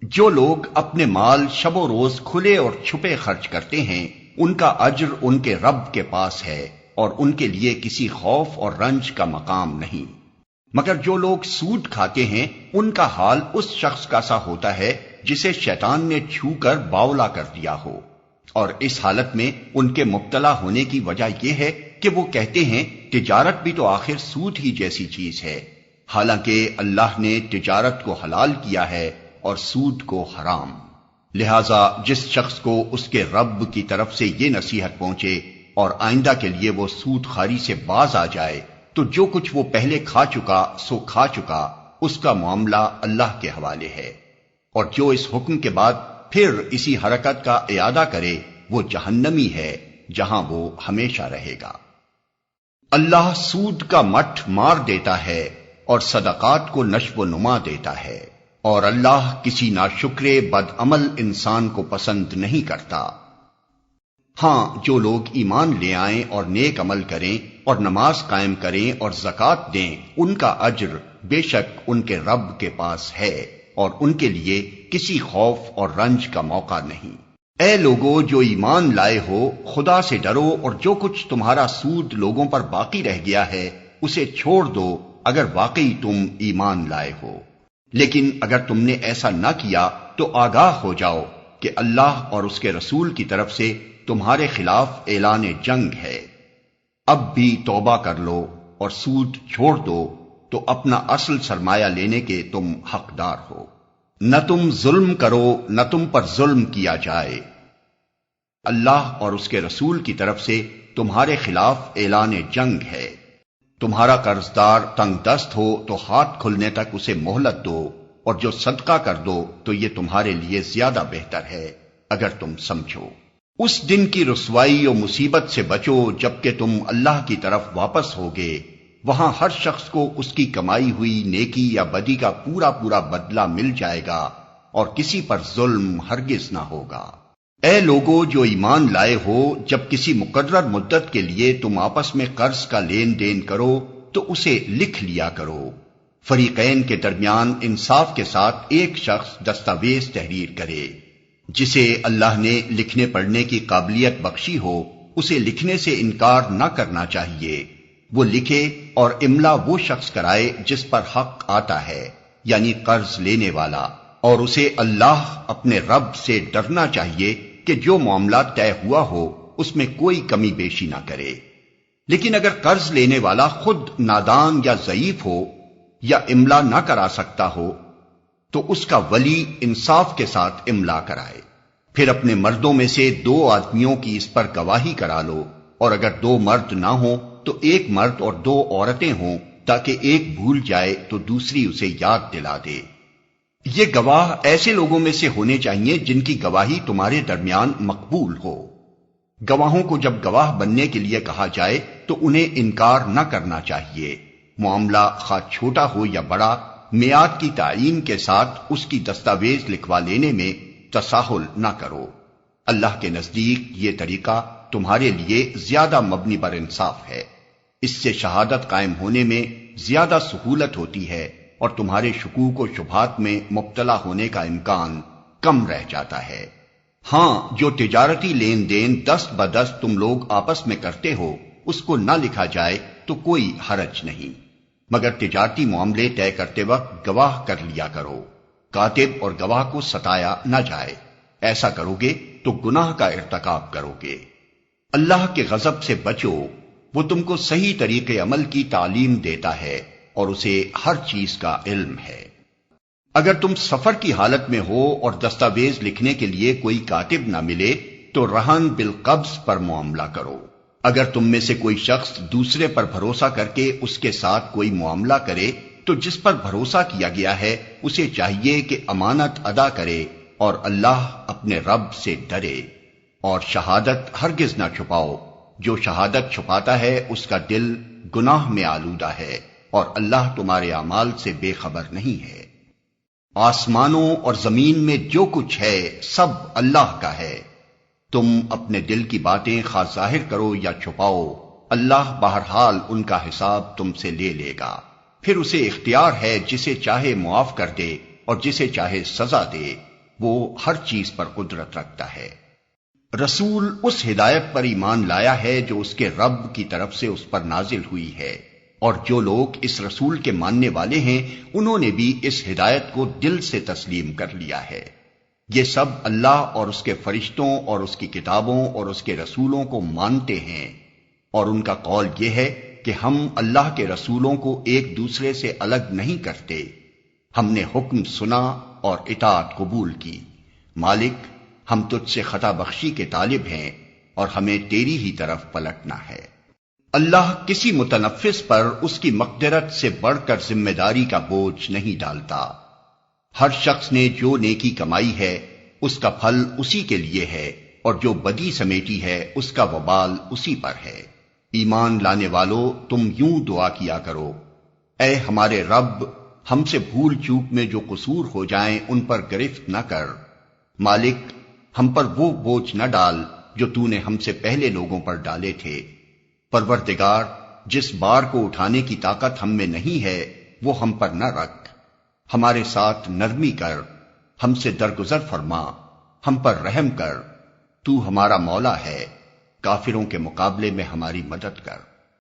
جو لوگ اپنے مال شب و روز کھلے اور چھپے خرچ کرتے ہیں ان کا اجر ان کے رب کے پاس ہے اور ان کے لیے کسی خوف اور رنج کا مقام نہیں، مگر جو لوگ سود کھاتے ہیں ان کا حال اس شخص کا سا ہوتا ہے جسے شیطان نے چھو کر باولا کر دیا ہو، اور اس حالت میں ان کے مبتلا ہونے کی وجہ یہ ہے کہ وہ کہتے ہیں تجارت بھی تو آخر سود ہی جیسی چیز ہے، حالانکہ اللہ نے تجارت کو حلال کیا ہے اور سود کو حرام۔ لہذا جس شخص کو اس کے رب کی طرف سے یہ نصیحت پہنچے اور آئندہ کے لیے وہ سود خواری سے باز آ جائے تو جو کچھ وہ پہلے کھا چکا سو کھا چکا، اس کا معاملہ اللہ کے حوالے ہے، اور جو اس حکم کے بعد پھر اسی حرکت کا اعادہ کرے وہ جہنمی ہے جہاں وہ ہمیشہ رہے گا۔ اللہ سود کا مٹھ مار دیتا ہے اور صدقات کو نشو و نما دیتا ہے، اور اللہ کسی ناشکرے بد عمل انسان کو پسند نہیں کرتا۔ ہاں، جو لوگ ایمان لے آئیں اور نیک عمل کریں اور نماز قائم کریں اور زکوٰۃ دیں ان کا اجر بے شک ان کے رب کے پاس ہے اور ان کے لیے کسی خوف اور رنج کا موقع نہیں۔ اے لوگو جو ایمان لائے ہو، خدا سے ڈرو اور جو کچھ تمہارا سود لوگوں پر باقی رہ گیا ہے اسے چھوڑ دو اگر واقعی تم ایمان لائے ہو، لیکن اگر تم نے ایسا نہ کیا تو آگاہ ہو جاؤ کہ اللہ اور اس کے رسول کی طرف سے تمہارے خلاف اعلان جنگ ہے۔ اب بھی توبہ کر لو اور سود چھوڑ دو تو اپنا اصل سرمایہ لینے کے تم حقدار ہو۔ نہ تم ظلم کرو نہ تم پر ظلم کیا جائے۔ اللہ اور اس کے رسول کی طرف سے تمہارے خلاف اعلان جنگ ہے۔ تمہارا قرض دار تنگ دست ہو تو ہاتھ کھلنے تک اسے مہلت دو، اور جو صدقہ کر دو تو یہ تمہارے لیے زیادہ بہتر ہے اگر تم سمجھو۔ اس دن کی رسوائی و مصیبت سے بچو جبکہ تم اللہ کی طرف واپس ہوگے، وہاں ہر شخص کو اس کی کمائی ہوئی نیکی یا بدی کا پورا پورا بدلہ مل جائے گا اور کسی پر ظلم ہرگز نہ ہوگا۔ اے لوگو جو ایمان لائے ہو، جب کسی مقرر مدت کے لیے تم آپس میں قرض کا لین دین کرو تو اسے لکھ لیا کرو۔ فریقین کے درمیان انصاف کے ساتھ ایک شخص دستاویز تحریر کرے۔ جسے اللہ نے لکھنے پڑھنے کی قابلیت بخشی ہو اسے لکھنے سے انکار نہ کرنا چاہیے۔ وہ لکھے اور املا وہ شخص کرائے جس پر حق آتا ہے، یعنی قرض لینے والا، اور اسے اللہ اپنے رب سے ڈرنا چاہیے کہ جو معاملہ طے ہوا ہو اس میں کوئی کمی بیشی نہ کرے۔ لیکن اگر قرض لینے والا خود نادان یا ضعیف ہو یا املا نہ کرا سکتا ہو تو اس کا ولی انصاف کے ساتھ املا کرائے، پھر اپنے مردوں میں سے 2 آدمیوں کی اس پر گواہی کرا لو، اور اگر 2 مرد نہ ہوں تو 1 مرد اور 2 عورتیں ہوں تاکہ ایک بھول جائے تو دوسری اسے یاد دلا دے۔ یہ گواہ ایسے لوگوں میں سے ہونے چاہیے جن کی گواہی تمہارے درمیان مقبول ہو۔ گواہوں کو جب گواہ بننے کے لیے کہا جائے تو انہیں انکار نہ کرنا چاہیے۔ معاملہ خواہ چھوٹا ہو یا بڑا، میعاد کی تعیین کے ساتھ اس کی دستاویز لکھوا لینے میں تساہل نہ کرو۔ اللہ کے نزدیک یہ طریقہ تمہارے لیے زیادہ مبنی بر انصاف ہے۔ اس سے شہادت قائم ہونے میں زیادہ سہولت ہوتی ہے اور تمہارے شکوک و شبہات میں مبتلا ہونے کا امکان کم رہ جاتا ہے۔ ہاں، جو تجارتی لین دین دست بدست تم لوگ آپس میں کرتے ہو اس کو نہ لکھا جائے تو کوئی حرج نہیں، مگر تجارتی معاملے طے کرتے وقت گواہ کر لیا کرو۔ کاتب اور گواہ کو ستایا نہ جائے، ایسا کرو گے تو گناہ کا ارتکاب کرو گے۔ اللہ کے غضب سے بچو، وہ تم کو صحیح طریقے عمل کی تعلیم دیتا ہے اور اسے ہر چیز کا علم ہے۔ اگر تم سفر کی حالت میں ہو اور دستاویز لکھنے کے لیے کوئی کاتب نہ ملے تو رہن بالقبض پر معاملہ کرو۔ اگر تم میں سے کوئی شخص دوسرے پر بھروسہ کر کے اس کے ساتھ کوئی معاملہ کرے تو جس پر بھروسہ کیا گیا ہے اسے چاہیے کہ امانت ادا کرے اور اللہ اپنے رب سے ڈرے، اور شہادت ہرگز نہ چھپاؤ۔ جو شہادت چھپاتا ہے اس کا دل گناہ میں آلودہ ہے اور اللہ تمہارے اعمال سے بے خبر نہیں ہے۔ آسمانوں اور زمین میں جو کچھ ہے سب اللہ کا ہے۔ تم اپنے دل کی باتیں خواہ ظاہر کرو یا چھپاؤ، اللہ بہرحال ان کا حساب تم سے لے لے گا۔ پھر اسے اختیار ہے جسے چاہے معاف کر دے اور جسے چاہے سزا دے، وہ ہر چیز پر قدرت رکھتا ہے۔ رسول اس ہدایت پر ایمان لایا ہے جو اس کے رب کی طرف سے اس پر نازل ہوئی ہے، اور جو لوگ اس رسول کے ماننے والے ہیں انہوں نے بھی اس ہدایت کو دل سے تسلیم کر لیا ہے۔ یہ سب اللہ اور اس کے فرشتوں اور اس کی کتابوں اور اس کے رسولوں کو مانتے ہیں، اور ان کا قول یہ ہے کہ ہم اللہ کے رسولوں کو ایک دوسرے سے الگ نہیں کرتے، ہم نے حکم سنا اور اطاعت قبول کی، مالک ہم تجھ سے خطا بخشی کے طالب ہیں اور ہمیں تیری ہی طرف پلٹنا ہے۔ اللہ کسی متنفس پر اس کی مقدرت سے بڑھ کر ذمہ داری کا بوجھ نہیں ڈالتا۔ ہر شخص نے جو نیکی کمائی ہے اس کا پھل اسی کے لیے ہے، اور جو بدی سمیٹی ہے اس کا وبال اسی پر ہے۔ ایمان لانے والو تم یوں دعا کیا کرو، اے ہمارے رب ہم سے بھول چوک میں جو قصور ہو جائیں ان پر گرفت نہ کر، مالک ہم پر وہ بوجھ نہ ڈال جو تو نے ہم سے پہلے لوگوں پر ڈالے تھے۔ پروردگار جس بار کو اٹھانے کی طاقت ہم میں نہیں ہے وہ ہم پر نہ رکھ، ہمارے ساتھ نرمی کر، ہم سے درگزر فرما، ہم پر رحم کر، تو ہمارا مولا ہے، کافروں کے مقابلے میں ہماری مدد کر۔